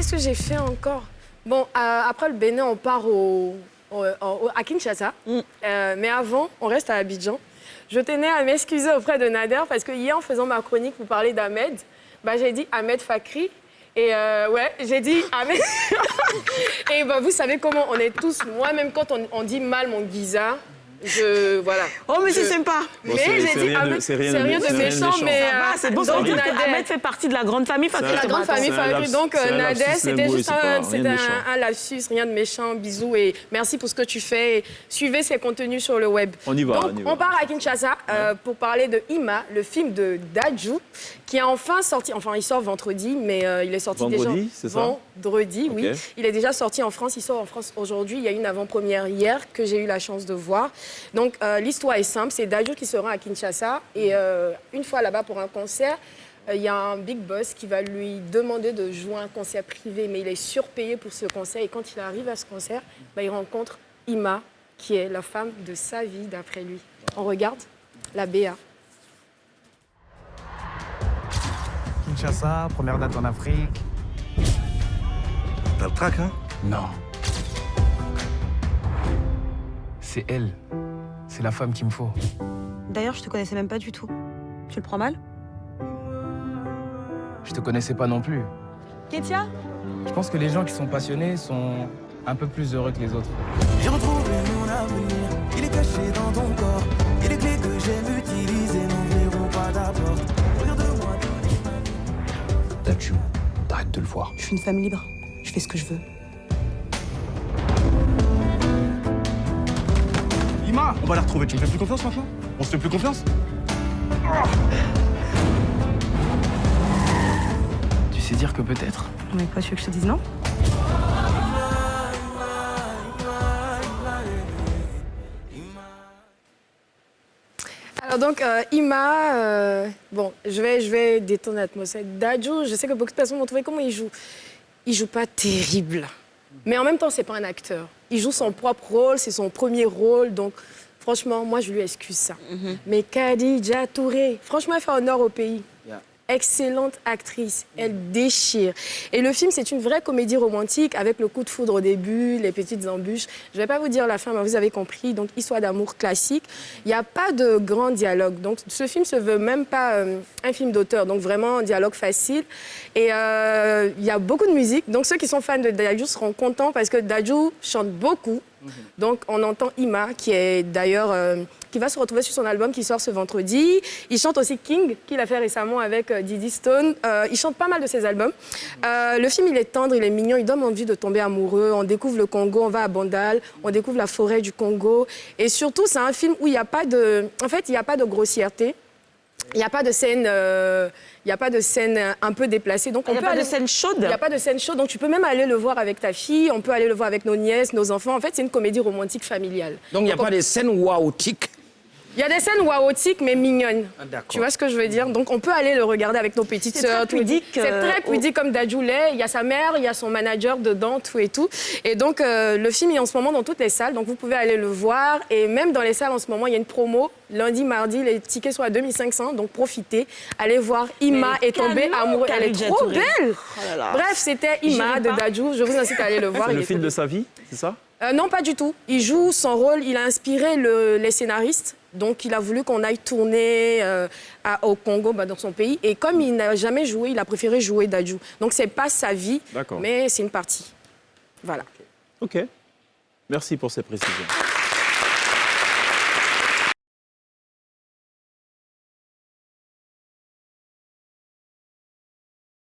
qu'est-ce que j'ai fait encore? Bon, après le Bénin, on part à Kinshasa. Mais avant, on reste à Abidjan. Je tenais à m'excuser auprès de Nader parce que hier, en faisant ma chronique, vous parlez d'Ahmed. Bah, j'ai dit Ahmed Fakri. Et ouais, j'ai dit Ahmed. Et bah, vous savez comment on est tous. Moi-même, quand on dit mal mon Giza, voilà. Oh, mais c'est sympa. Bon, mais j'ai dit Ahmed, c'est rien de méchant, mais c'est bon. Donc, Ahmed fait partie de la grande famille Fakri. La grande famille Fakri. Donc, Nader, c'était juste un lapsus, rien de méchant. Bisous et merci pour ce que tu fais. Et suivez ses contenus sur le web. On y va. Donc, on part à Kinshasa pour parler de Ima, le film de Dadju, qui est enfin sorti. Enfin, il sort vendredi, mais il est sorti vendredi, déjà. C'est ça Vendredi, okay. Oui. Il est déjà sorti en France. Il sort en France aujourd'hui. Il y a une avant-première hier que j'ai eu la chance de voir. Donc, l'histoire est simple. C'est Dadju qui se rend à Kinshasa. Et une fois là-bas pour un concert, il y a un big boss qui va lui demander de jouer un concert privé. Mais il est surpayé pour ce concert. Et quand il arrive à ce concert, il rencontre Ima, qui est la femme de sa vie, d'après lui. On regarde la BA. Kinshasa, première date en Afrique. T'as le trac, hein? Non. C'est elle. C'est la femme qu'il me faut. D'ailleurs, je te connaissais même pas du tout. Tu le prends mal? Je te connaissais pas non plus. Kétia? Je pense que les gens qui sont passionnés sont un peu plus heureux que les autres. J'ai retrouvé mon avenir, il est caché dans ton corps. Et les clés que j'aime utiliser n'ouvriront pas d'abord. Regarde-moi. Dadju, t'arrêtes de le voir. Je suis une femme libre. Je fais ce que je veux. Ima, on va la retrouver. Tu me fais plus confiance maintenant? On se fait plus confiance? Tu sais dire que peut-être. Mais quoi, tu veux que je te dise non? Alors donc, Ima, bon, je vais détendre l'atmosphère. Dadju, je sais que beaucoup de personnes m'ont trouvé comment il joue. Il joue pas terrible. Mais en même temps, c'est pas un acteur. Il joue son propre rôle, c'est son premier rôle. Donc, franchement, moi, je lui excuse ça. Mais Khadija Touré, franchement, elle fait honneur au pays. Excellente actrice, elle déchire. Et le film, c'est une vraie comédie romantique avec le coup de foudre au début, les petites embûches. Je ne vais pas vous dire la fin, mais vous avez compris. Donc, histoire d'amour classique. Il n'y a pas de grand dialogue. Donc, ce film se veut même pas un film d'auteur. Donc, vraiment, un dialogue facile. Et il y a beaucoup de musique. Donc, ceux qui sont fans de Dadju seront contents parce que Dadju chante beaucoup. Donc, on entend Ima, qui est d'ailleurs... qui va se retrouver sur son album qui sort ce vendredi. Il chante aussi King, qu'il a fait récemment avec Diddy Stone. Il chante pas mal de ses albums. Le film, il est tendre, il est mignon, il donne envie de tomber amoureux. On découvre le Congo, on va à Bandal, on découvre la forêt du Congo. Et surtout, c'est un film où il n'y a pas de... En fait, il n'y a pas de grossièreté. Il n'y a pas de scène... Il n'y a pas de scène un peu déplacée. Donc il n'y a pas de scène chaude? Il n'y a pas de scène chaude. Donc, tu peux même aller le voir avec ta fille. On peut aller le voir avec nos nièces, nos enfants. En fait, c'est une comédie romantique familiale. Donc, il n'y a pas de scène waoutique? Il y a des scènes waoutiques, mais mignonnes. Tu vois ce que je veux dire? Donc, on peut aller le regarder avec nos petites sœurs. C'est très pudique. C'est très pudique comme Dadju l'est. Il y a sa mère, il y a son manager dedans, tout et tout. Et donc, le film est en ce moment dans toutes les salles. Donc, vous pouvez aller le voir. Et même dans les salles, en ce moment, il y a une promo. Lundi, mardi, les tickets sont à 2500. Donc, profitez. Allez voir Ima et tomber amoureux. Elle est trop belle. Oh là là. Bref, c'était Ima de Dadju. Je vous incite à aller le voir. C'est le film de sa vie, c'est ça? Non, pas du tout. Il joue son rôle. Il a inspiré les scénaristes. Donc, il a voulu qu'on aille tourner au Congo, dans son pays. Et comme il n'a jamais joué, il a préféré jouer Dadju. Donc, c'est pas sa vie, mais c'est une partie. Voilà. OK. Merci pour ces précisions.